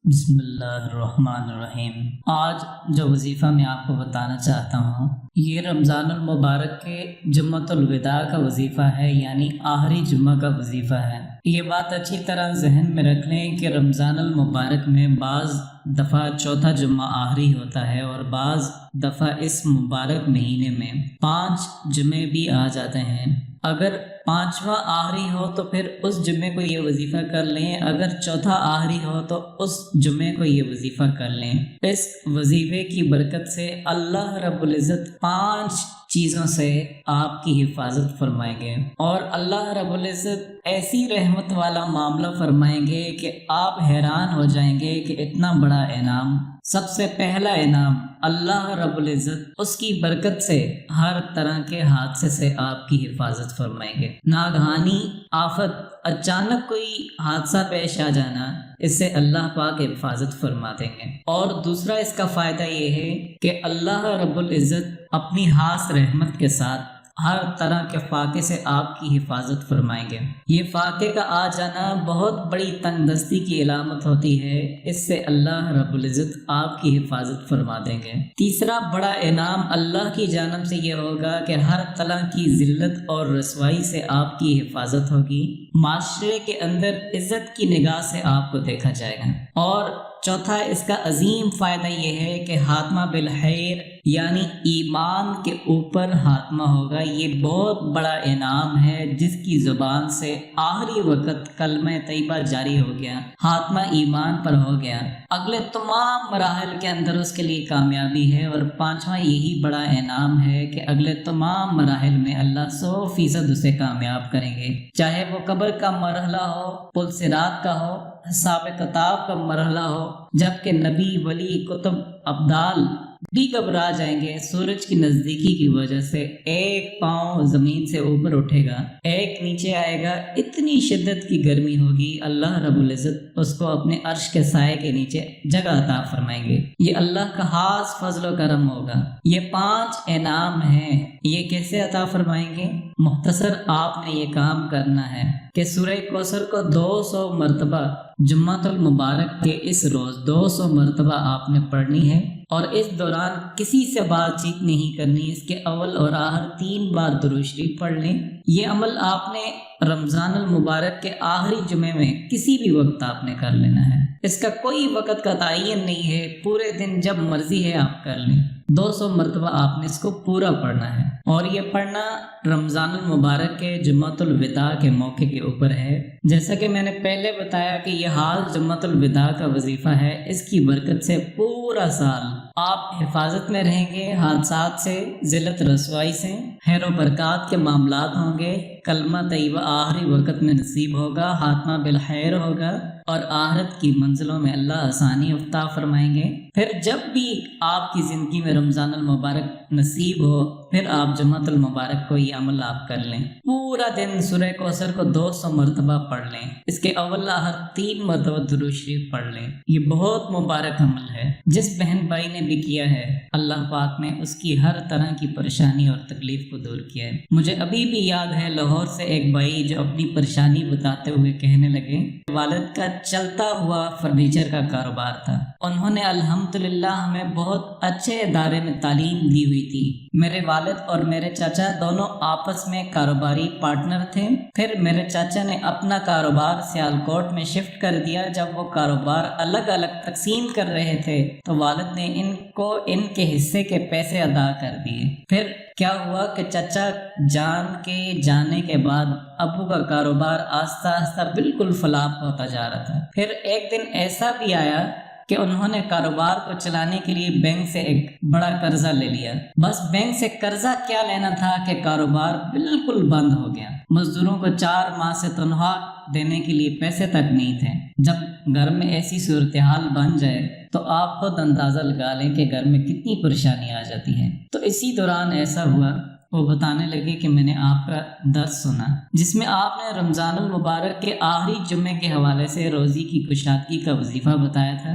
بسم اللہ الرحمن الرحیم۔ آج جو وظیفہ میں آپ کو بتانا چاہتا ہوں یہ رمضان المبارک کے جمعۃ الوداع کا وظیفہ ہے، یعنی آخری جمعہ کا وظیفہ ہے۔ یہ بات اچھی طرح ذہن میں رکھ لیں کہ رمضان المبارک میں بعض دفعہ چوتھا جمعہ آخری ہوتا ہے اور بعض دفعہ اس مبارک مہینے میں 5 جمعے بھی آ جاتے ہیں۔ اگر 5واں آخری ہو تو پھر اس جمعے کو یہ وظیفہ کر لیں، اگر چوتھا آخری ہو تو اس جمعے کو یہ وظیفہ کر لیں۔ اس وظیفے کی برکت سے اللہ رب العزت 5 چیزوں سے آپ کی حفاظت فرمائیں گے، اور اللہ رب العزت ایسی رحمت والا معاملہ فرمائیں گے کہ آپ حیران ہو جائیں گے کہ اتنا بڑا انعام۔ سب سے پہلا انعام، اللہ رب العزت اس کی برکت سے ہر طرح کے حادثے سے آپ کی حفاظت فرمائیں گے۔ ناگہانی آفت، اچانک کوئی حادثہ پیش آ جانا، اس سے اللہ پاک حفاظت فرما دیں گے۔ اور دوسرا اس کا فائدہ یہ ہے کہ اللہ رب العزت اپنی خاص رحمت کے ساتھ ہر طرح کے فاقے سے آپ کی حفاظت فرمائیں گے۔ یہ فاقے کا آ جانا بہت بڑی تنگ دستی کی علامت ہوتی ہے، اس سے اللہ رب العزت آپ کی حفاظت فرما دیں گے۔ تیسرا بڑا انعام اللہ کی جانب سے یہ ہوگا کہ ہر طرح کی ذلت اور رسوائی سے آپ کی حفاظت ہوگی، معاشرے کے اندر عزت کی نگاہ سے آپ کو دیکھا جائے گا۔ اور چوتھا اس کا عظیم فائدہ یہ ہے کہ خاتمہ بالخیر، یعنی ایمان کے اوپر خاتمہ ہوگا۔ یہ بہت بڑا انعام ہے، جس کی زبان سے آخری وقت کلمہ طیبہ جاری ہو گیا، خاتمہ ایمان پر ہو گیا، اگلے تمام مراحل کے اندر اس کے لیے کامیابی ہے۔ اور 5واں یہی بڑا انعام ہے کہ اگلے تمام مراحل میں اللہ 100% اسے کامیاب کریں گے، چاہے وہ قبر کا مرحلہ ہو، پل صراط کا ہو، حساب کتاب کا مرحلہ ہو، جبکہ نبی، ولی، کتب، ابدال بھی گھبرا جائیں گے۔ سورج کی نزدیکی کی وجہ سے ایک پاؤں زمین سے اوپر اٹھے گا، ایک نیچے آئے گا، اتنی شدت کی گرمی ہوگی، اللہ رب العزت اس کو اپنے عرش کے سائے کے نیچے جگہ عطا فرمائیں گے۔ یہ اللہ کا خاص فضل و کرم ہوگا۔ یہ 5 انعام ہیں، یہ کیسے عطا فرمائیں گے؟ مختصر آپ نے یہ کام کرنا ہے کہ سورہ کوثر کو 200 مرتبہ جمعۃ المبارک کے اس روز 200 مرتبہ آپ نے پڑھنی ہے، اور اس دوران کسی سے بات چیت نہیں کرنی۔ اس کے اول اور آخر 3 بار درود شریف پڑھ لیں۔ یہ عمل آپ نے رمضان المبارک کے آخری جمعے میں کسی بھی وقت آپ نے کر لینا ہے، اس کا کوئی وقت کا تعین نہیں ہے، پورے دن جب مرضی ہے آپ کر لیں۔ 200 مرتبہ آپ نے اس کو پورا پڑھنا ہے، اور یہ پڑھنا رمضان المبارک کے جمعۃ الوداع کے موقع کے اوپر ہے۔ جیسا کہ میں نے پہلے بتایا کہ یہ حال جمعۃ الوداع کا وظیفہ ہے، اس کی برکت سے پورا سال آپ حفاظت میں رہیں گے، حادثات سے، ذلت رسوائی سے، خیر و برکات کے معاملات ہوں گے، کلمہ طیبہ آخری وقت میں نصیب ہوگا، خاتمہ بالخیر ہوگا، اور آخرت کی منزلوں میں اللہ آسانی عطا فرمائیں گے۔ پھر جب بھی آپ کی زندگی میں رمضان المبارک نصیب ہو، پھر آپ جمعۃ المبارک کو یہ عمل آپ کر لیں، پورا دن سورہ کوثر کو 200 مرتبہ پڑھ لیں، اس کے اول آخر 3 مرتبہ درود شریف پڑھ لیں۔ یہ بہت مبارک عمل ہے، جس بہن بھائی نے بھی کیا ہے اللہ پاک نے اس کی ہر طرح کی پریشانی اور تکلیف کو دور کیا ہے۔ مجھے ابھی بھی یاد ہے لاہور سے ایک بھائی جو اپنی پریشانی بتاتے ہوئے کہنے لگے، والد کا چلتا ہوا فرنیچر کا کاروبار تھا، انہوں نے الحمدللہ ہمیں بہت اچھے ادارے میں تعلیم دی ہوئی تھی۔ میرے والد اور میرے چاچا دونوں آپس میں کاروباری پارٹنر تھے۔ پھر میرے چاچا نے اپنا کاروبار سیالکوٹ میں شفٹ کر دیا۔ جب وہ کاروبار الگ الگ تقسیم کر رہے تھے تو والد نے ان کو ان کے حصے کے پیسے ادا کر دیے۔ پھر کیا ہوا کہ چچا جان کے جانے کے بعد ابو کا کاروبار آہستہ آہستہ بالکل فلاپ ہوتا جا رہا تھا۔ پھر ایک دن ایسا بھی آیا کہ انہوں نے کاروبار کو چلانے کے لیے بینک سے ایک بڑا قرضہ لے لیا۔ بس بینک سے قرضہ کیا لینا تھا کہ کاروبار بالکل بند ہو گیا۔ مزدوروں کو 4 ماہ سے تنخواہ دینے کے لیے پیسے تک نہیں تھے۔ جب گھر میں ایسی صورتحال بن جائے تو آپ خود اندازہ لگا لیں کہ گھر میں کتنی پریشانی آ جاتی ہے۔ تو اسی دوران ایسا ہوا، وہ بتانے لگے کہ میں نے آپ کا درس سنا جس میں آپ نے رمضان المبارک کے آخری جمعے کے حوالے سے روزی کی کشادگی کا وظیفہ بتایا تھا۔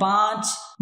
5